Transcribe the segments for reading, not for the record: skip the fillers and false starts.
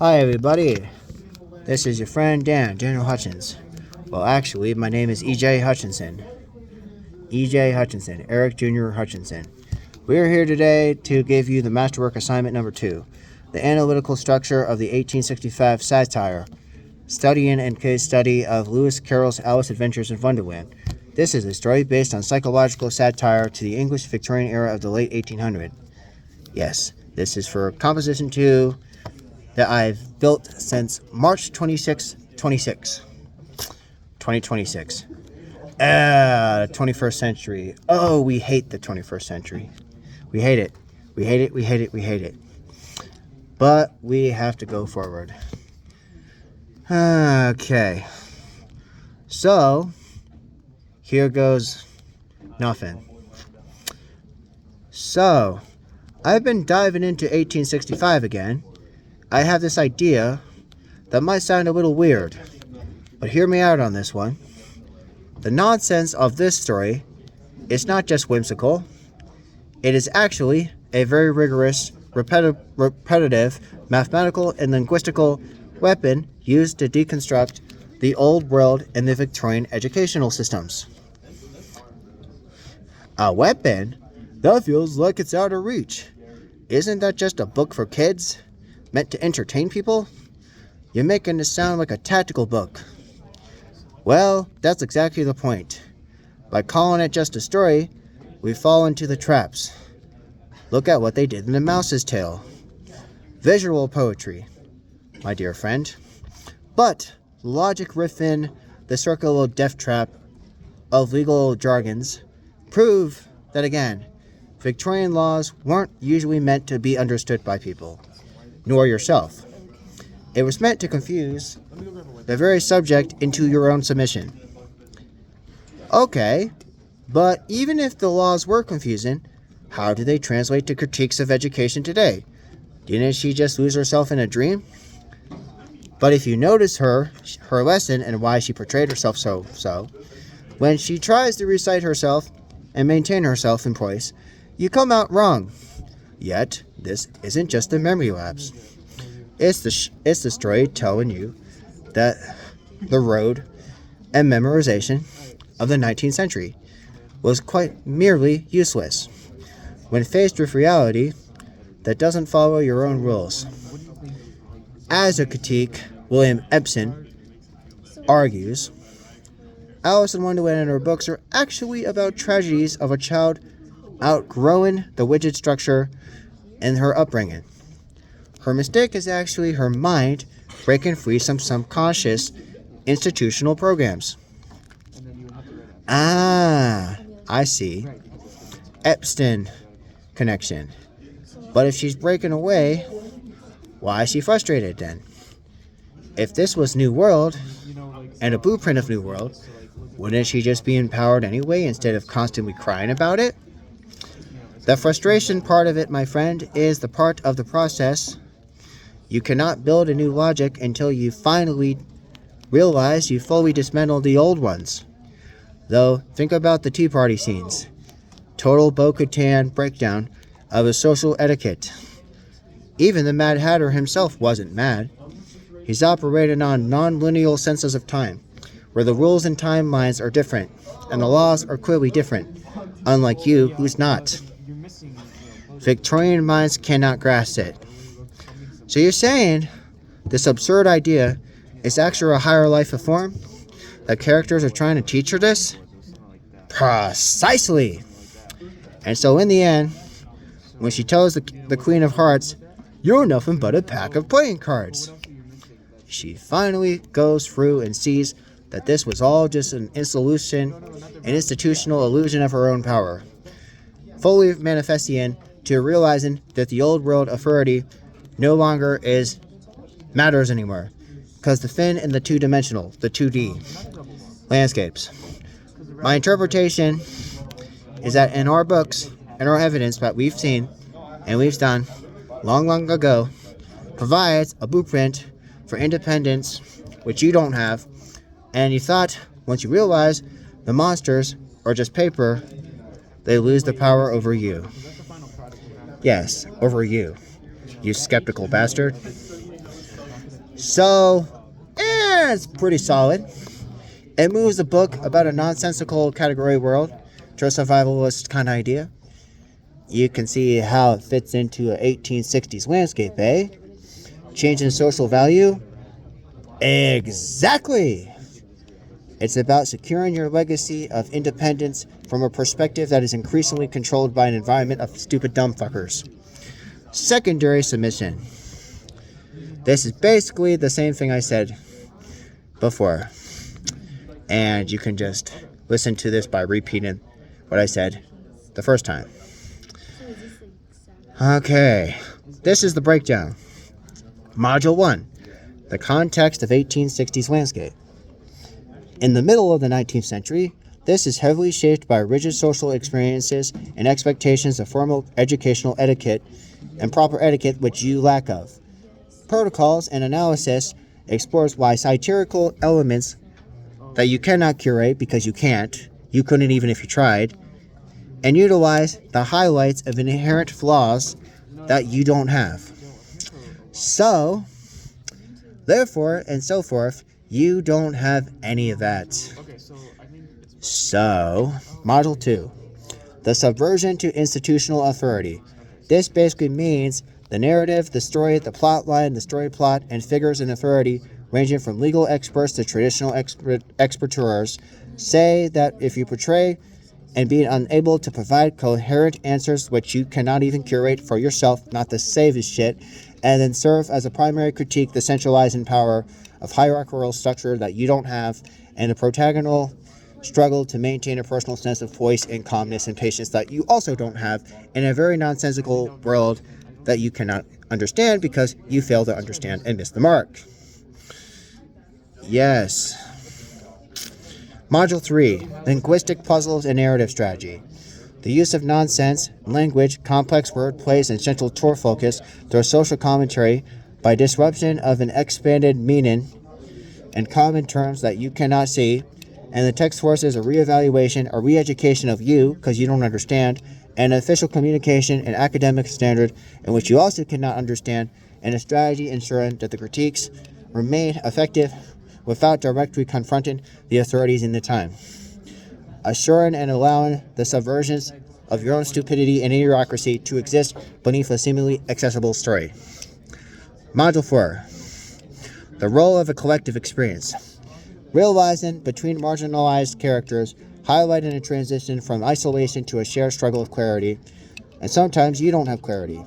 Hi, everybody. This is your friend Daniel Hutchins. Well, actually, my name is E.J. Hutchinson. E.J. Hutchinson, Eric Jr. Hutchinson. We're here today to give you the masterwork assignment number 2, the analytical structure of the 1865 satire, studying and case study of Lewis Carroll's Alice Adventures in Wonderland. This is a story based on psychological satire to the English Victorian era of the late 1800s. Yes, this is for Composition 2, that I've built since March 2026. 21st century. Oh, we hate the 21st century. We hate it. We hate it. We hate it. We hate it. But we have to go forward. Okay. So, here goes nothing. So, I've been diving into 1865 again. I have this idea that might sound a little weird, but hear me out on this one. The nonsense of this story is not just whimsical, it is actually a very rigorous, repetitive, mathematical and linguistical weapon used to deconstruct the old world and the Victorian educational systems. A weapon? That feels like it's out of reach. Isn't that just a book for kids? Meant to entertain people? You're making it sound like a tactical book. Well, that's exactly the point. By calling it just a story, we fall into the traps. Look at what they did in The Mouse's Tale. Visual poetry, my dear friend. But logic within the circular death trap of legal jargons prove that again, Victorian laws weren't usually meant to be understood by people. Nor yourself. It was meant to confuse the very subject into your own submission. Okay, but even if the laws were confusing, how do they translate to critiques of education today? Didn't she just lose herself in a dream? But if you notice her lesson and why she portrayed herself so, when she tries to recite herself and maintain herself in place, you come out wrong. Yet, this isn't just a memory lapse. It's the story telling you that the road and memorization of the 19th century was quite merely useless when faced with reality that doesn't follow your own rules. As a critique, William Ebsen argues, Alice in Wonderland and her books are actually about tragedies of a child outgrowing the rigid structure in her upbringing. Her mistake is actually her mind breaking free from subconscious institutional programs. I see. Epstein connection. But if she's breaking away, why is she frustrated then? If this was New World, and a blueprint of New World, wouldn't she just be empowered anyway instead of constantly crying about it? The frustration part of it, my friend, is the part of the process. You cannot build a new logic until you finally realize you fully dismantled the old ones. Though, think about the Tea Party scenes. Total Bo-Katan breakdown of a social etiquette. Even the Mad Hatter himself wasn't mad. He's operating on non-linear senses of time, where the rules and timelines are different, and the laws are clearly different, unlike you, who's not. Victorian minds cannot grasp it. So you're saying this absurd idea is actually a higher life form? That characters are trying to teach her this? Precisely! And so in the end, when she tells the Queen of Hearts, you're nothing but a pack of playing cards, she finally goes through and sees that this was all just an institutional illusion of her own power, fully manifesting to realizing that the old world authority no longer matters anymore, because the fin and the two-dimensional, the 2D landscapes. My interpretation is that in our books and our evidence that we've seen and we've done long ago provides a blueprint for independence, which you don't have, and you thought once you realize the monsters are just paper, they lose the power over you. Yes, over you, you skeptical bastard. So, it's pretty solid. It moves the book about a nonsensical category world to a survivalist kind of idea. You can see how it fits into an 1860s landscape, eh? Change in social value? Exactly! It's about securing your legacy of independence from a perspective that is increasingly controlled by an environment of stupid dumb fuckers. Secondary submission. This is basically the same thing I said before. And you can just listen to this by repeating what I said the first time. Okay, this is the breakdown. Module 1, the context of 1860s landscape. In the middle of the 19th century, this is heavily shaped by rigid social experiences and expectations of formal educational etiquette and proper etiquette which you lack of. Protocols and analysis explores why satirical elements that you cannot curate because you can't, you couldn't even if you tried, and utilize the highlights of inherent flaws that you don't have. So, therefore, and so forth, you don't have any of that. So, Module 2, the subversion to institutional authority. This basically means the narrative, the story, the plot line, the story plot, and figures in authority, ranging from legal experts to traditional expertors, say that if you portray and being unable to provide coherent answers which you cannot even curate for yourself, not to save his shit, and then serve as a primary critique the centralizing power of hierarchical structure that you don't have, and the protagonal struggle to maintain a personal sense of poise and calmness and patience that you also don't have in a very nonsensical world that you cannot understand because you fail to understand and miss the mark. Yes. Module 3, linguistic puzzles and narrative strategy. The use of nonsense, language, complex word plays, and central tour focus through social commentary by disruption of an expanded meaning and common terms that you cannot see, and the text forces a reevaluation or re-education of you because you don't understand, and official communication and academic standard in which you also cannot understand, and a strategy ensuring that the critiques remain effective without directly confronting the authorities in the time. Assuring and allowing the subversions of your own stupidity and idiocracy to exist beneath a seemingly accessible story. Module 4, the role of a collective experience. Realizing between marginalized characters, highlighting a transition from isolation to a shared struggle of clarity, and sometimes you don't have clarity.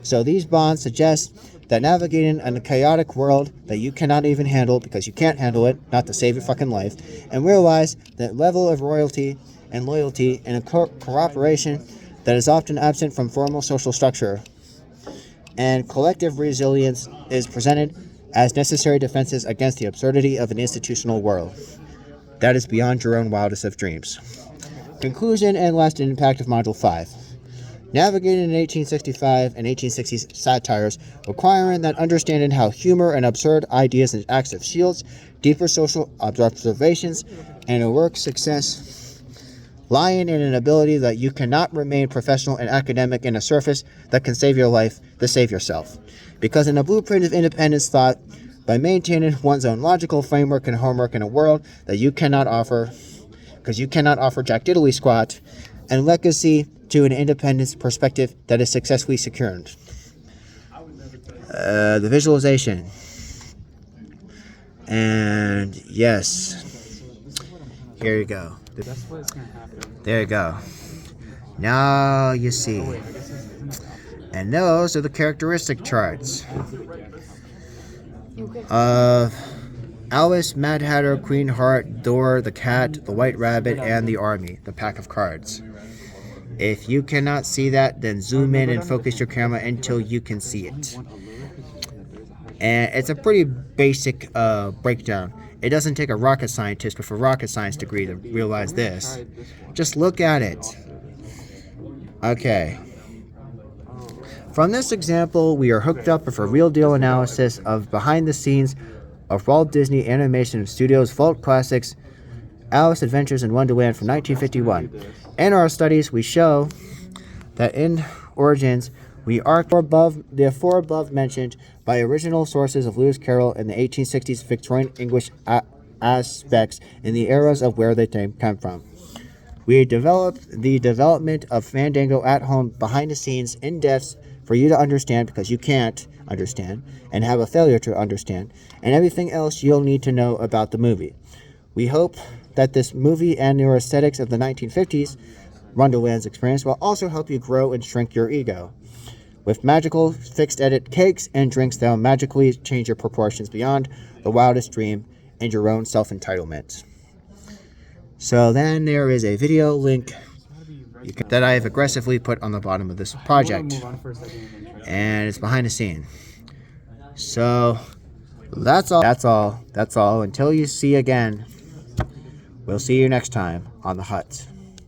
So these bonds suggest that navigating in a chaotic world that you cannot even handle because you can't handle it, not to save your fucking life, and realize that level of royalty and loyalty and a cooperation that is often absent from formal social structure, and collective resilience is presented as necessary defenses against the absurdity of an institutional world that is beyond your own wildest of dreams. Conclusion and lasting impact of Module 5. Navigating in 1865 and 1860s satires, requiring that understanding how humor and absurd ideas and acts of shields, deeper social observations, and a work success, lying in an ability that you cannot remain professional and academic in a surface that can save your life to save yourself. Because in a blueprint of independence thought, by maintaining one's own logical framework and homework in a world that you cannot offer, because you cannot offer jack diddly squat, and legacy to an independence perspective that is successfully secured. The visualization. And yes, here you go. There you go. Now you see. And those are the characteristic charts of Alice, Mad Hatter, Queen Heart, Dora, the Cat, the White Rabbit, and the Army, the pack of cards. If you cannot see that, then zoom in and focus your camera until you can see it. And it's a pretty basic breakdown. It doesn't take a rocket scientist with a rocket science degree to realize this. Just look at it. Okay. From this example, we are hooked up with a real deal analysis of behind the scenes of Walt Disney Animation Studios' Vault Classics, Alice Adventures in Wonderland from 1951. In our studies, we show that in Origins, We are the four above mentioned by original sources of Lewis Carroll in the 1860s Victorian English aspects in the eras of where they come from. We developed the development of Fandango at home behind the scenes in depth for you to understand because you can't understand and have a failure to understand and everything else you'll need to know about the movie. We hope that this movie and your aesthetics of the 1950s Wonderland's experience will also help you grow and shrink your ego. With magical fixed edit cakes and drinks that'll magically change your proportions beyond the wildest dream and your own self-entitlement. So then there is a video link that I have aggressively put on the bottom of this project. And it's behind the scene. So that's all. Until you see again, we'll see you next time on The Hut.